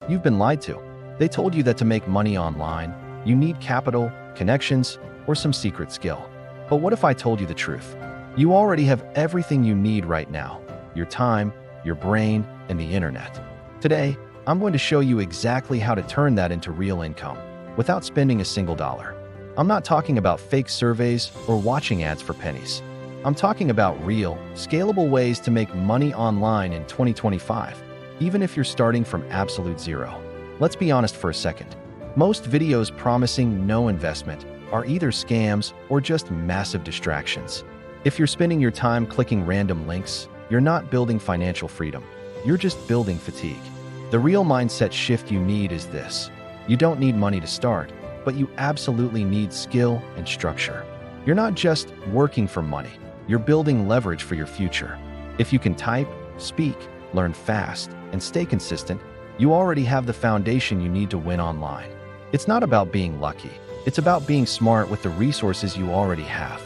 You've been lied to. They told you that to make money online, you need capital, connections, or some secret skill. But what if I told you the truth? You already have everything you need right now: your time, your brain, and the internet. Today, I'm going to show you exactly how to turn that into real income without spending a single dollar. I'm not talking about fake surveys or watching ads for pennies. I'm talking about real, scalable ways to make money online in 2025, even if you're starting from absolute zero. Let's be honest for a second. Most videos promising no investment are either scams or just massive distractions. If you're spending your time clicking random links, you're not building financial freedom. You're just building fatigue. The real mindset shift you need is this: you don't need money to start, but you absolutely need skill and structure. You're not just working for money, you're building leverage for your future. If you can type, speak, learn fast, and stay consistent, you already have the foundation you need to win online. It's not about being lucky. It's about being smart with the resources you already have.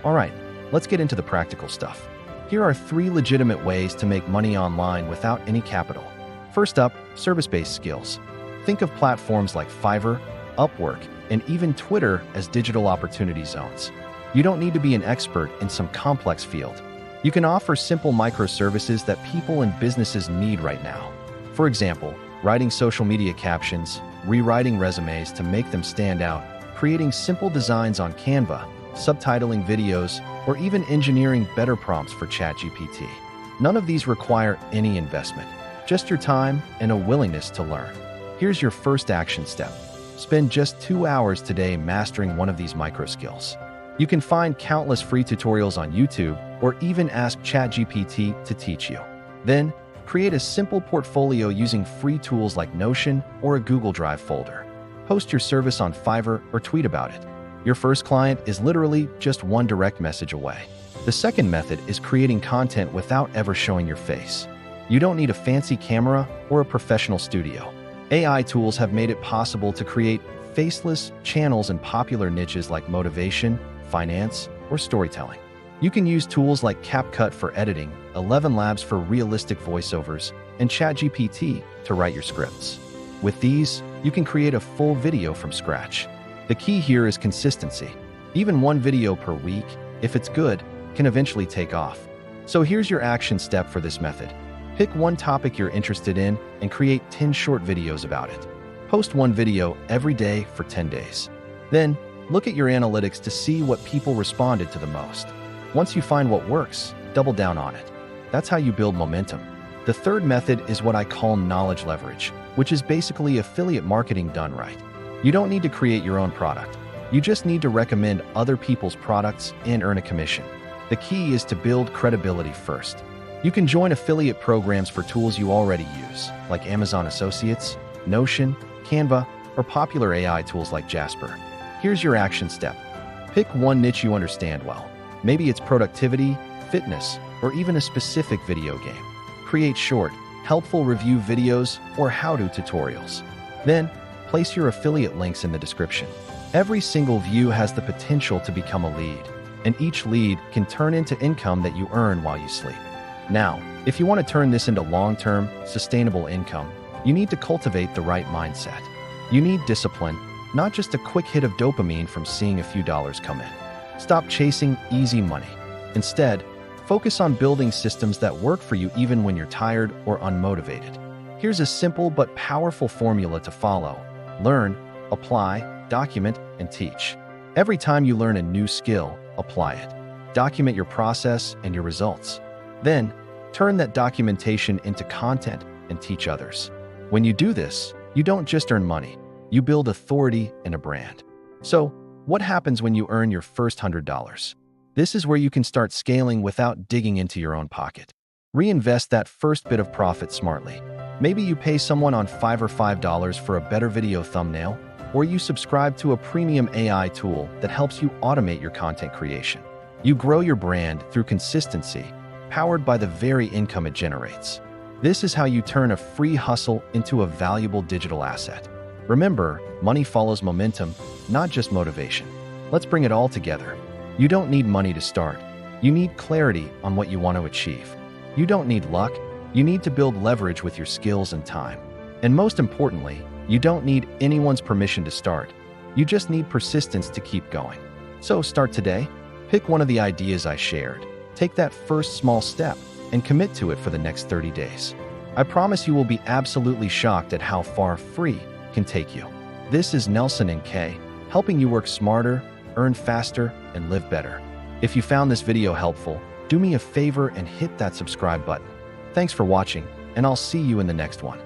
All right, let's get into the practical stuff. Here are 3 legitimate ways to make money online without any capital. First up, service-based skills. Think of platforms like Fiverr, Upwork, and even Twitter as digital opportunity zones. You don't need to be an expert in some complex field. You can offer simple microservices that people and businesses need right now. For example, writing social media captions, rewriting resumes to make them stand out, creating simple designs on Canva, subtitling videos, or even engineering better prompts for ChatGPT. None of these require any investment, just your time and a willingness to learn. Here's your first action step. Spend just 2 hours today mastering one of these micro skills. You can find countless free tutorials on YouTube or even ask ChatGPT to teach you. Then, create a simple portfolio using free tools like Notion or a Google Drive folder. Post your service on Fiverr or tweet about it. Your first client is literally just one direct message away. The second method is creating content without ever showing your face. You don't need a fancy camera or a professional studio. AI tools have made it possible to create faceless channels in popular niches like motivation, finance, or storytelling. You can use tools like CapCut for editing, 11 Labs for realistic voiceovers, and ChatGPT to write your scripts. With these, you can create a full video from scratch. The key here is consistency. Even one video per week, if it's good, can eventually take off. So here's your action step for this method. Pick one topic you're interested in and create 10 short videos about it. Post one video every day for 10 days. Then, look at your analytics to see what people responded to the most. Once you find what works, double down on it. That's how you build momentum. The third method is what I call knowledge leverage, which is basically affiliate marketing done right. You don't need to create your own product. You just need to recommend other people's products and earn a commission. The key is to build credibility first. You can join affiliate programs for tools you already use, like Amazon Associates, Notion, Canva, or popular AI tools like Jasper. Here's your action step. Pick one niche you understand well. Maybe it's productivity, fitness, or even a specific video game. Create short, helpful review videos or how-to tutorials. Then, place your affiliate links in the description. Every single view has the potential to become a lead, and each lead can turn into income that you earn while you sleep. Now, if you want to turn this into long-term, sustainable income, you need to cultivate the right mindset. You need discipline, not just a quick hit of dopamine from seeing a few dollars come in. Stop chasing easy money. Instead, focus on building systems that work for you even when you're tired or unmotivated. Here's a simple but powerful formula to follow. Learn, apply, document, and teach. Every time you learn a new skill, apply it. Document your process and your results. Then, turn that documentation into content and teach others. When you do this, you don't just earn money, you build authority and a brand. So, what happens when you earn your first $100? This is where you can start scaling without digging into your own pocket. Reinvest that first bit of profit smartly. Maybe you pay someone on Fiverr $5 for a better video thumbnail, or you subscribe to a premium AI tool that helps you automate your content creation. You grow your brand through consistency, powered by the very income it generates. This is how you turn a free hustle into a valuable digital asset. Remember, money follows momentum, not just motivation. Let's bring it all together. You don't need money to start. You need clarity on what you want to achieve. You don't need luck. You need to build leverage with your skills and time. And most importantly, you don't need anyone's permission to start. You just need persistence to keep going. So start today. Pick one of the ideas I shared. Take that first small step and commit to it for the next 30 days. I promise you will be absolutely shocked at how far free can take you. This is Nelson and Kay, helping you work smarter, earn faster, and live better. If you found this video helpful, do me a favor and hit that subscribe button. Thanks for watching, and I'll see you in the next one.